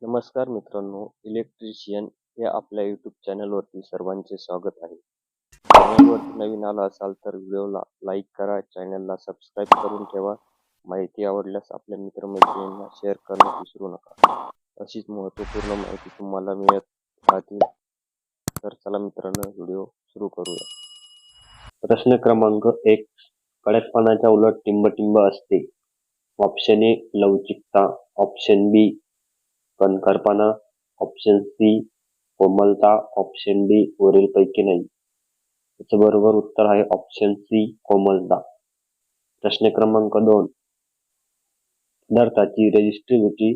नमस्कार मित्रांनो, इलेक्ट्रिशियन या आपल्या यूट्यूब चॅनलवरती सर्वांचे स्वागत आहे. चॅनलवरती नवीन आला असाल तर व्हिडिओला लाईक करा, चॅनलला सबस्क्राईब करून ठेवा. माहिती आवडल्यास आपल्या मित्रमैत्रिणींना शेअर करण्यास विसरू नका. अशीच महत्त्वपूर्ण माहिती तुम्हाला मिळत राहतील. तर चला मित्रांनो, व्हिडिओ सुरू करूया. प्रश्न क्रमांक 1. कडकपणाच्या उलट टिंबटिंब असते. ऑप्शन ए लवचिकता, ऑप्शन बी कणखरपणा, ऑप्शन सी कोमलता, ऑप्शन डी वरीलपैकी नाही. याचं बरोबर उत्तर आहे ऑप्शन सी कोमलता. प्रश्न क्रमांक 2. पदार्थाची रेझिस्टिव्हिटी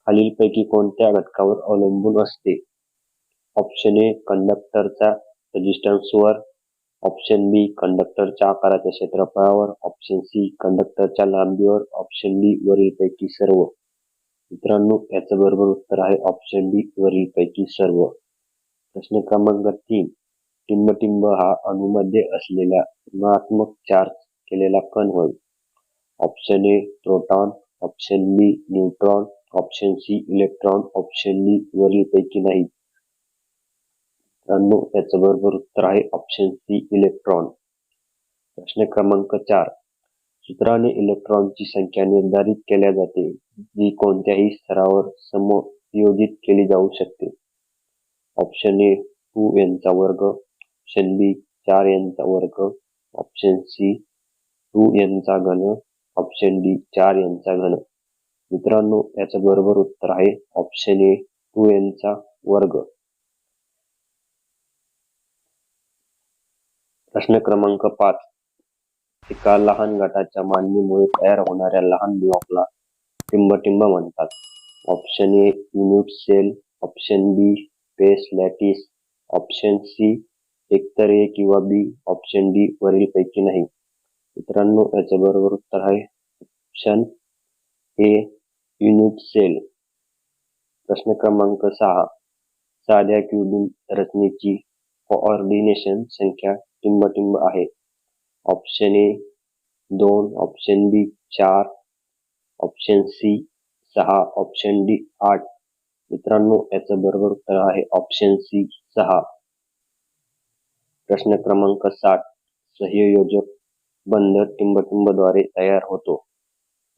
खालीलपैकी कोणत्या घटकावर अवलंबून असते? ऑप्शन ए कंडक्टरच्या रेझिस्टन्सवर, ऑप्शन बी कंडक्टरच्या आकाराच्या क्षेत्रफळावर, ऑप्शन सी कंडक्टरच्या लांबीवर, ऑप्शन डी वरीलपैकी सर्व. मित्रांनो, याचं बरोबर उत्तर आहे ऑप्शन डी वरीलपैकी सर्व. प्रश्न क्रमांक 3. टिंबटिंब हा अणूमध्ये असलेला ऋणात्मक चार्ज केलेला कण होय. Option A proton, option B neutron, option C electron, option D वरीलपैकी नाही. मित्रांनो, याचं बरोबर उत्तर आहे ऑप्शन सी इलेक्ट्रॉन. प्रश्न क्रमांक 4. सूत्राने इलेक्ट्रॉनची संख्या निर्धारित केल्या जाते जी कोणत्याही स्तरावर समयोजित केली जाऊ शकते. ऑप्शन ए 2n चा वर्ग, ऑप्शन बी 4n चा वर्ग, ऑप्शन सी 2n चा घन, ऑप्शन डी 4n चा घन. मित्रांनो, याचं बरोबर उत्तर आहे ऑप्शन ए 2n चा वर्ग. प्रश्न क्रमांक 5. एका लहान गटाच्या मांडणीमुळे तयार होणाऱ्या लहान ब्लॉकला टिंबटिंब म्हणतात. Option A unit cell, option B space lattice, option C एकतर ए किंवा बी, ऑप्शन डी वरीलपैकी नाही. मित्रांनो, याचं बरोबर उत्तर आहे ऑप्शन ए युनिट सेल. प्रश्न क्रमांक 6. साध्या क्यूबिक रचनेची कोऑर्डिनेशन संख्या टिंबटिंब आहे. Option A 2, option B 4, option C 6, option D 8. मित्रांनो, याचं बरोबर उत्तर आहे ऑप्शन सी 6. प्रश्न क्रमांक 7. सहयोजक बंध टिंबटिंबद्वारे तयार होतो.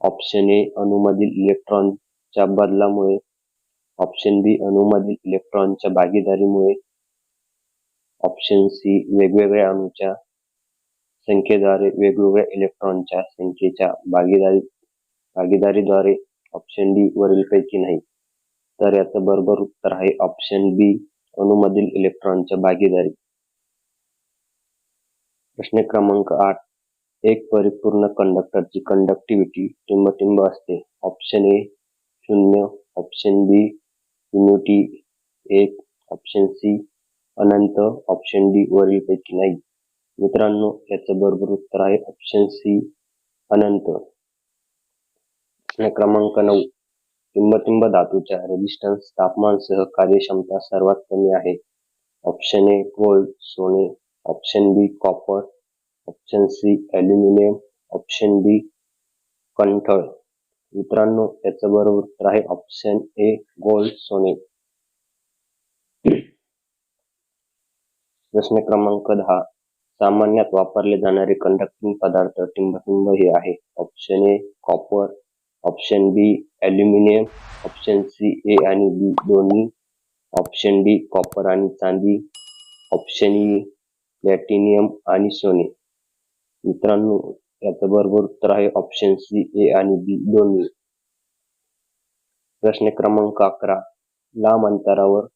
ऑप्शन ए अणूमधील इलेक्ट्रॉनच्या बदलामुळे, ऑप्शन बी अणूमधील इलेक्ट्रॉनच्या भागीदारीमुळे, ऑप्शन सी वेगवेगळ्या अणूच्या संख्येद्वारे वेगवेगळ्या इलेक्ट्रॉनच्या संख्येच्या भागीदारीद्वारे, ऑप्शन डी वरीलपैकी नाही. तर याचं बरोबर उत्तर आहे ऑप्शन बी अणूमधील इलेक्ट्रॉनच्या भागीदारी. प्रश्न क्रमांक 8. एक परिपूर्ण कंडक्टरची कंडक्टिव्हिटी टिंबटिंब असते. Option A 0, option B unity 1, option C अनंत, ऑप्शन डी वरीलपैकी नाही. मित्रांनो, याचं बरोबर उत्तर आहे ऑप्शन सी अनंत. प्रश्न क्रमांक 9. टिंबटिंब धातूच्या रेझिस्टन्स तापमानसह कार्यक्षमता सर्वात कमी आहे. ऑप्शन ए गोल्ड सोने, option B copper, option C aluminium, option D कणठळ. मित्रांनो, याचं बरोबर उत्तर आहे ऑप्शन ए गोल्ड सोने. प्रश्न क्रमांक 10. सामान्यात वापरले जाणारे कंडक्टिंग पदार्थ टिंबटिंब हे आहे. Option A copper, option B aluminium, option C A आणि बी दोन्ही, ऑप्शन डी कॉपर आणि चांदी, ऑप्शन ई प्लॅटिनियम आणि सोने. मित्रांनो, याचं बरोबर उत्तर आहे ऑप्शन सी ए आणि बी दोन्ही. प्रश्न क्रमांक 11. लांब अंतरावर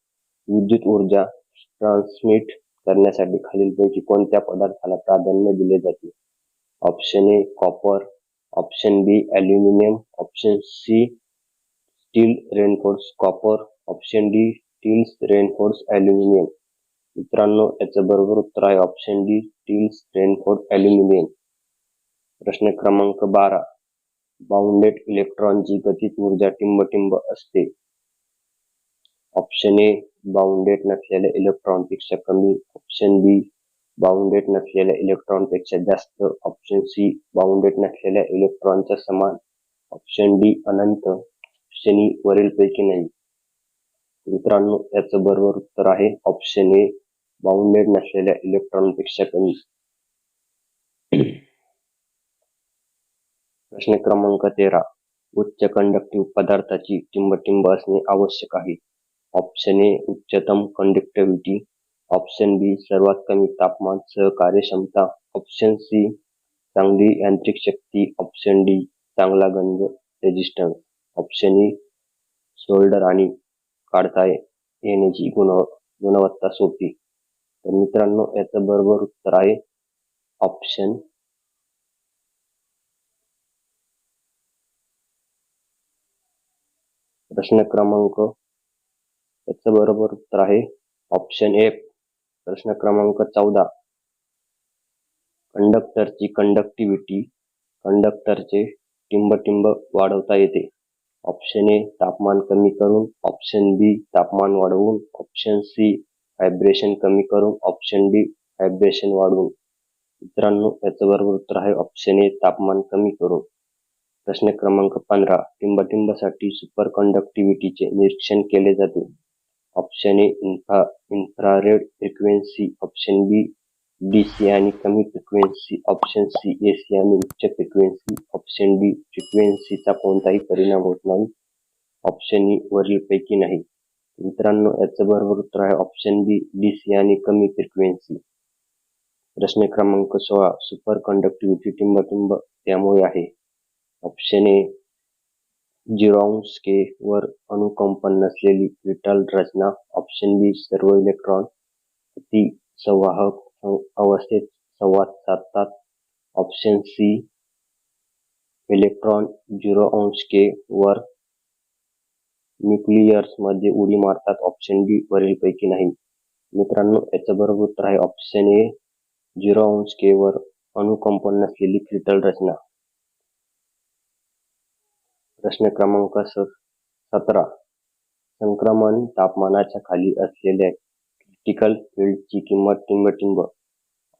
विद्युत ऊर्जा ट्रान्समिट करण्यासाठी खालीलपैकी कोणत्या पदार्थाला प्राधान्य दिले जाते? Option A copper, option B aluminium, option C steel reinforce copper, option D steel reinforce aluminium. मित्रांनो, याचं बरोबर उत्तर आहे option D steel reinforce aluminium. प्रश्न क्रमांक 12. बाउंडेड इलेक्ट्रॉनची गतिज ऊर्जा टिंबटिंब असते. ऑप्शन ए बाउंडेड नसलेल्या इलेक्ट्रॉनपेक्षा कमी, ऑप्शन बी बाउंडेड नसलेल्या इलेक्ट्रॉनपेक्षा जास्त, ऑप्शन सी बाउंडेड नसलेल्या इलेक्ट्रॉनच्या समान, ऑप्शन डी अनंत, ऑप्शन ई वरीलपैकी नाही. मित्रांनो, याचं बरोबर उत्तर आहे ऑप्शन ए, बाउंडेड नसलेल्या इलेक्ट्रॉनपेक्षा कमी. प्रश्न क्रमांक 13. उच्च कंडक्टिव्ह पदार्थाची टिंबटिंब असणे आवश्यक आहे. ऑप्शन ए, उच्चतम कंडक्टिव्हिटी. ऑप्शन बी, सर्वात कमी तापमान सह कार्यक्षमता. ऑप्शन सी, चांगली यांत्रिक शक्ती. ऑप्शन डी, चांगला गंज रेजिस्टन्स. ऑप्शन ई, सोल्डर आणि काढता येण्याची गुणवत्ता सोपी. तर मित्रांनो, याचं बरोबर उत्तर आहे ऑप्शन प्रश्न क्रमांक याचं बरोबर उत्तर आहे ऑप्शन ए. प्रश्न क्रमांक 14. कंडक्टरची कंडक्टिव्हिटी. कंडक्टरचे टिंबटिंब वाढवता येते. ऑप्शन ए, तापमान कमी करून. ऑप्शन बी, तापमान वाढवून. ऑप्शन सी, व्हायब्रेशन कमी करून. ऑप्शन डी, व्हायब्रेशन वाढवून. मित्रांनो, याचं बरोबर उत्तर आहे ऑप्शन ए, तापमान कमी करून. प्रश्न क्रमांक 15. टिंबटिंबसाठी सुपर कंडक्टिव्हिटीचे निरीक्षण केले जाते. Option A, infrared frequency. Option B, DC आणि कमी फ्रिक्वेन्सी. ऑप्शन सी, एसी आणि उच्च फ्रिक्वेन्सी. ऑप्शन डी, फ्रिक्वेन्सीचा कोणताही परिणाम होत नाही. ऑप्शन ई, वरीलपैकी नाही. मित्रांनो, याचं बरोबर उत्तर आहे ऑप्शन बी, डीसी आणि कमी फ्रिक्वेन्सी. प्रश्न क्रमांक 16. सुपर कंडक्टिव्हिटी टिंबटिंब त्यामुळे आहे. ऑप्शन ए, 0° के वर अणुकंपन नसलेली क्रिस्टल रचना. ऑप्शन बी, सर्व इलेक्ट्रॉन अति संवाहक अवस्थेत संवाद साधतात. ऑप्शन सी, इलेक्ट्रॉन 0° के वर न्यूक्लियस मध्ये उडी मारतात. ऑप्शन डी, वरीलपैकी नाही. मित्रांनो, याचं बरोबर उत्तर आहे ऑप्शन ए, 0° के वर अणुकंपन नसलेली क्रिस्टल रचना. प्रश्न क्रमांक 17. संक्रमण तापमानाच्या खाली असलेल्या क्रिटिकल फील्डची किंमत टिंबटिंब.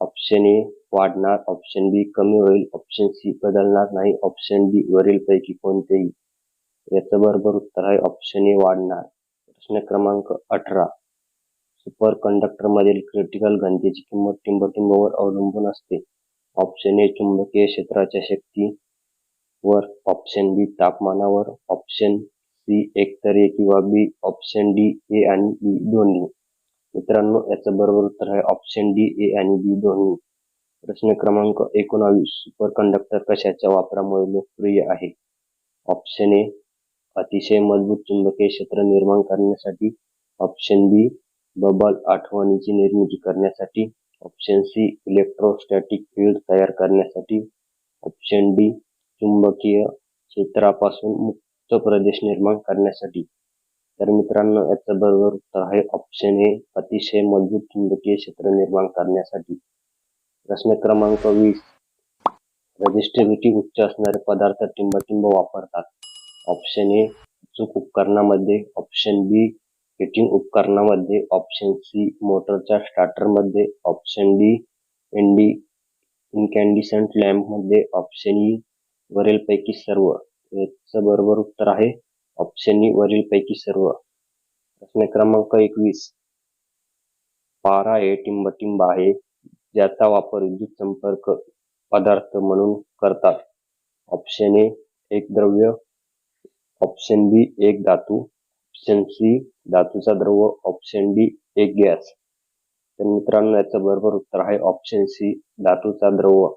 ऑप्शन ए, वाढणार. ऑप्शन बी, कमी होईल. ऑप्शन सी, बदलणार नाही. ऑप्शन डी, वरीलपैकी कोणतेही. याचं बरोबर उत्तर आहे ऑप्शन ए, वाढणार. प्रश्न क्रमांक 18. सुपर कंडक्टर मधील क्रिटिकल घनतेची किंमत टिंबटिंबवर अवलंबून असते. ऑप्शन ए, चुंबकीय क्षेत्राच्या शक्तीवर. ऑप्शन बी, तापमानावर. ऑप्शन सी, एकतर ए किंवा बी. ऑप्शन डी, ए आणि बी दोन्ही. मित्रांनो, याचं बरोबर उत्तर आहे ऑप्शन डी, ए आणि बी दोन्ही. प्रश्न क्रमांक 19. सुपर कंडक्टर कशाच्या वापरामुळे लोकप्रिय आहे. ऑप्शन ए, अतिशय मजबूत चुंबकीय क्षेत्र निर्माण करण्यासाठी. ऑप्शन बी, बबल आठवणीची निर्मिती करण्यासाठी. ऑप्शन सी, इलेक्ट्रोस्टॅटिक फील्ड तयार करण्यासाठी. ऑप्शन डी, चुंबकीय क्षेत्रापासून मुक्त प्रदेश निर्माण करण्यासाठी. तर मित्रांनो, याचं बरोबर उत्तर आहे ऑप्शन ए, अतिशय मजबूत चुंबकीय क्षेत्र निर्माण करण्यासाठी. प्रश्न क्रमांक 20. रेजिस्टिव्हिटी उच्च असणारे पदार्थ टिंबटिंब वापरतात. ऑप्शन ए, अचूक उपकरणामध्ये. ऑप्शन बी, हिटिंग उपकरणामध्ये. ऑप्शन सी, मोटरच्या स्टार्टरमध्ये. ऑप्शन डी, इन्कॅन्डिसंट लॅम्पमध्ये. ऑप्शन ई, वरीलपैकी सर्व. याचं बरोबर उत्तर आहे ऑप्शन ई, वरीलपैकी सर्व. प्रश्न क्रमांक 21. पारा हे टिंबटिंब आहे ज्याचा वापर विद्युत संपर्क पदार्थ म्हणून करतात. ऑप्शन ए, एक द्रव्य. ऑप्शन बी, एक धातू. ऑप्शन सी, धातूचा द्रव. ऑप्शन डी, एक गॅस. तर मित्रांनो, याचं बरोबर उत्तर आहे ऑप्शन सी, धातूचा द्रव.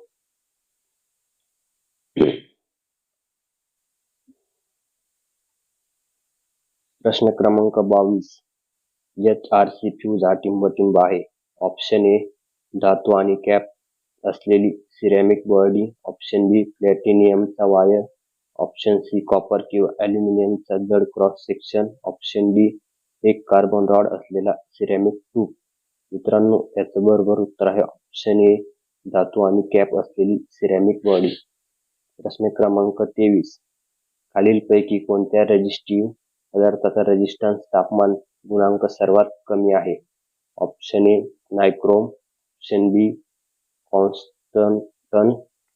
प्रश्न क्रमांक 22. HRC फ्यूज हा टिंबटिंब आहे. ऑप्शन ए, धातू आणि कॅप असलेली सिरॅमिक बॉडी. ऑप्शन बी, प्लॅटिनियमचा वायर. ऑप्शन सी, कॉपर किंवा अल्युमिनियमचा जड क्रॉस सेक्शन. ऑप्शन डी, एक कार्बन रॉड असलेला सिरॅमिक ट्यूब. मित्रांनो, याचं बरोबर उत्तर आहे ऑप्शन ए, धातू आणि कॅप असलेली सिरॅमिक बॉडी. प्रश्न क्रमांक 23. खालीलपैकी कोणत्या रेजिस्टिव्ह पदार्थाचा रेजिस्टन्स तापमान गुणांक सर्वात कमी आहे. Option A, nichrome. Option B, constantan.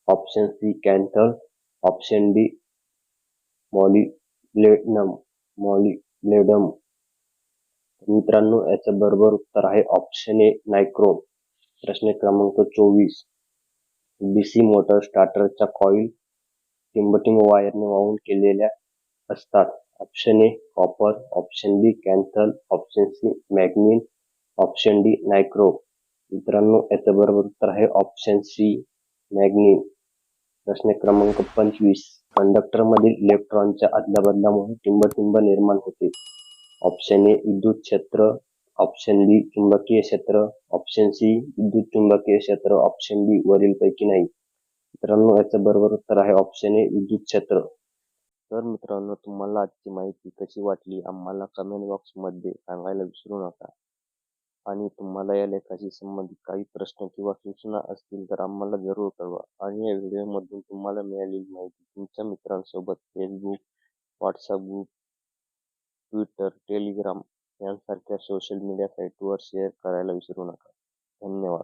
Option C, kanthal. Option D, molybdenum. मित्रांनो, याचं बरोबर उत्तर आहे ऑप्शन ए नायक्रोम. प्रश्न क्रमांक 24. डीसी मोटर स्टार्टरच्या कॉईल टिंबटिंब वायरने वाहून केलेल्या असतात. Option A copper, option B kanthal, option C manganin, option D nichrome. मित्रांनो, याचं बरोबर उत्तर आहे ऑप्शन सी मॅग्नीन. प्रश्न क्रमांक 25. कंडक्टरमधील इलेक्ट्रॉनच्या अदलाबदलामुळे टिंबटिंब निर्माण होते. ऑप्शन ए विद्युत क्षेत्र, ऑप्शन बी चुंबकीय क्षेत्र, ऑप्शन सी विद्युत चुंबकीय क्षेत्र, ऑप्शन डी वरीलपैकी नाही. मित्रांनो, याचं बरोबर उत्तर आहे ऑप्शन ए विद्युत क्षेत्र. तर मित्रांनो, तुम्हाला आजची माहिती कशी वाटली आम्हाला कमेंट बॉक्समध्ये सांगायला विसरू नका. आणि तुम्हाला या लेखाशी संबंधित काही प्रश्न किंवा सूचना असतील तर आम्हाला जरूर कळवा. आणि या व्हिडिओमधून तुम्हाला मिळालेली माहिती तुमच्या मित्रांसोबत Facebook, WhatsApp group, Twitter, Telegram यांसारख्या सोशल मीडिया साईटवर शेअर करायला विसरू नका. धन्यवाद.